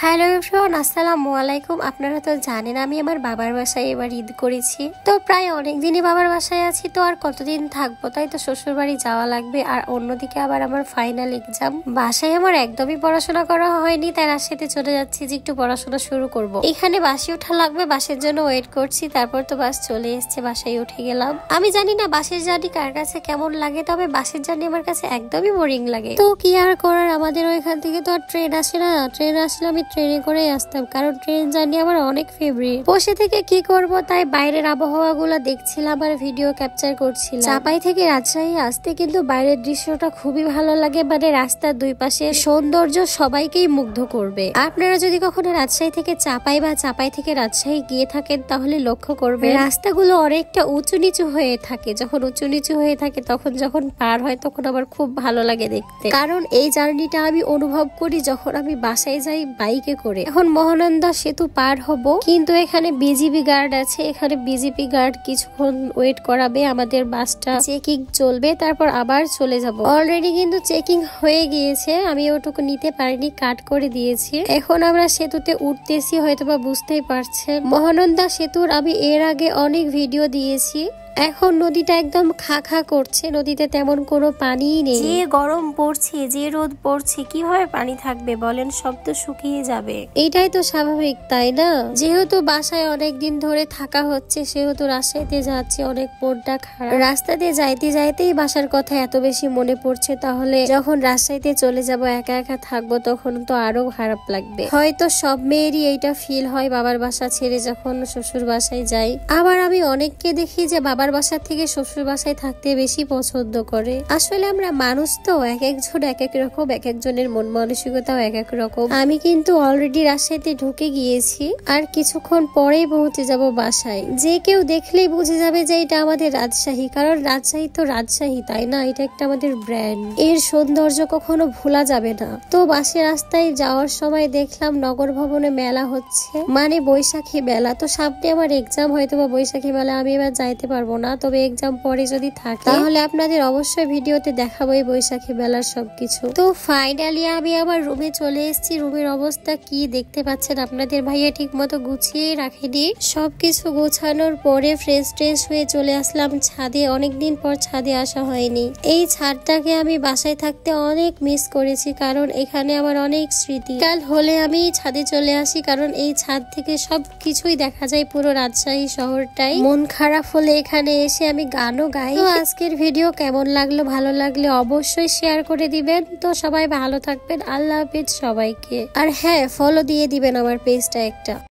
Hello everyone, আসসালামু আলাইকুম। আপনারা তো জানেন আমি আমার বাবার বাসায় এবার ঈদ করেছি। তো প্রায় অনেক দিনই বাবার বাসায় আছি, তো আর কতদিন থাকবো, তাই তো শ্বশুর বাড়ি যাওয়া লাগবে। আর অন্যদিকে আবার আমার ফাইনাল এক্সাম। বাসায় আমার একদমই পড়াশোনা করা হয়নি, তাই রাজশাহীতে চলে যাচ্ছি যে একটু পড়াশোনা শুরু করব। এখানে বাসে ওঠা লাগবে, বাসের জন্য ওয়েট করছি। তারপর তো বাস চলে এসছে, বাসায় উঠে গেলাম। আমি জানি না বাসের জার্নি কার কাছে কেমন লাগে, তবে বাসের জার্নি আমার কাছে একদমই বোরিং লাগে। তো কি আর করার, আমাদের ওইখান থেকে তো আর ট্রেন আসে না। ট্রেন আসলে আমি ট্রেনে করে আসতাম, কারণ ট্রেন জার্নি আমার অনেক ফেভারিট। বসে থেকে কি করব, তাই বাইরের আবহাওয়া গুলা দেখছিলাম আর ভিডিও ক্যাপচার করছিলাম। চাপাই থেকে রাজশাহী আসতে কিন্তু বাইরের দৃশ্যটা খুবই ভালো লাগে, মানে রাস্তার দুই পাশে সৌন্দর্য সবাইকেই মুগ্ধ করবে। আপনারা যদি কখনো রাজশাহী থেকে চাপাই বা চাপাই থেকে রাজশাহী গিয়ে থাকেন, তাহলে লক্ষ্য করবে রাস্তাগুলো অনেকটা উঁচু নিচু হয়ে থাকে। যখন উঁচু নিচু হয়ে থাকে তখন যখন পার হয় তখন আবার খুব ভালো লাগে দেখতে, কারণ এই জার্নিটা আমি অনুভব করি যখন আমি বাসায় যাই বাইকে করে। এখন মহানন্দা সেতু পার হব, কিন্তু এখানে বিজিবি গার্ড আছে। এখানে বিজেপি গার্ড কিছুক্ষণ ওয়েট করাবে, আমাদের বাসটা চেকিং চলবে, তারপর আবার চলে যাব। অলরেডি কিন্তু চেকিং হয়ে গিয়েছে, আমি ওটুকু নিতে পারিনি, কাট করে দিয়েছি। এখন আমরা সেতুতে উঠতেছি, হয়তোবা বুঝতেই পারছেন। মহানন্দা সেতুর আমি এর আগে অনেক ভিডিও দিয়েছি। এখন নদীটা একদম খা খা করছে, নদীতে তেমন কোনো পানিই নেই। যে গরম পড়ছে, যে রোদ পড়ছে, কিভাবে পানি থাকবে বলেন? সব তো শুকিয়ে যাবে। এইটাই তো স্বাভাবিক, তাই না? যেহেতু বাসায় অনেক দিন ধরে থাকা হচ্ছে, সেহেতু রাজশাহীতে যাচ্ছি, অনেক মনটা খারাপ। রাস্তাতে যাইতে যাইতেই বাসার কথা এত বেশি মনে পড়ছে, তাহলে যখন রাজশাহীতে চলে যাব, একা একা থাকবো, তখন তো আরো খারাপ লাগবে। হয়তো সব মেয়েরই এইটা ফিল হয় বাবার বাসা ছেড়ে যখন শ্বশুর বাসায় যাই। আবার আমি অনেককে দেখি যে বাবার বাসা থেকে শ্বশুর বাসায় থাকতে বেশি পছন্দ করে। আসলে আমরা মানুষ তো, এক একজন এক এক রকম, এক একজনের মন মানসিকতাও এক এক রকম। আমি কিন্তু অলরেডি রাজশাহীতে ঢুকে গিয়েছি, আর কিছুক্ষণ পরেই পৌঁছে যাব বাসায়। যে কেউ দেখলেই বুঝে যাবে যে এটা আমাদের রাজশাহী, কারণ রাজশাহী তো রাজশাহী, তাই না? এটা একটা আমাদের ব্র্যান্ড, এর সৌন্দর্য কখনো ভোলা যাবে না। তো বাসে রাস্তায় যাওয়ার সময় দেখলাম নগর ভবনে মেলা হচ্ছে, মানে বৈশাখী মেলা। তো সামনে আমার এক্সাম, হয়তো বা বৈশাখী মেলা আমি এবার যাইতে পারবো না, তবে এক্সাম পরে যদি থাকে তাহলে আপনাদের অবশ্যই ভিডিওতে দেখাবো এই বৈশাখী মেলার সবকিছু। তো ফাইনালি আমি আমার রুমে চলে এসেছি। রুমের অবস্থা কি দেখতে পাচ্ছেন আপনাদের ভাইয়া ঠিক মতো গুছিয়ে রাখেনি। সবকিছু গোছানোর পরে ফ্রেশ ট্রেশ হয়ে চলে আসলাম ছাদে। অনেকদিন পর ছাদে আসা হয়নি। এই ছাদটাকে আমি বাসায় থাকতে অনেক মিস করেছি, কারণ এখানে আমার অনেক স্মৃতি। কাল হলে আমি ছাদে চলে আসি, কারণ এই ছাদ থেকে সবকিছুই দেখা যায়, পুরো রাজশাহী শহরটাই। মন খারাপ হলে এখানে এসে আমি গানও গাই। তো আজকের ভিডিও কেমন লাগলো, ভালো লাগলে অবশ্যই শেয়ার করে দিবেন। তো সবাই ভালো থাকবেন, আল্লাহ হাফেজ সবাইকে। আর হ্যাঁ, ফলো দিয়ে দিবেন আমার পেজটা একটা।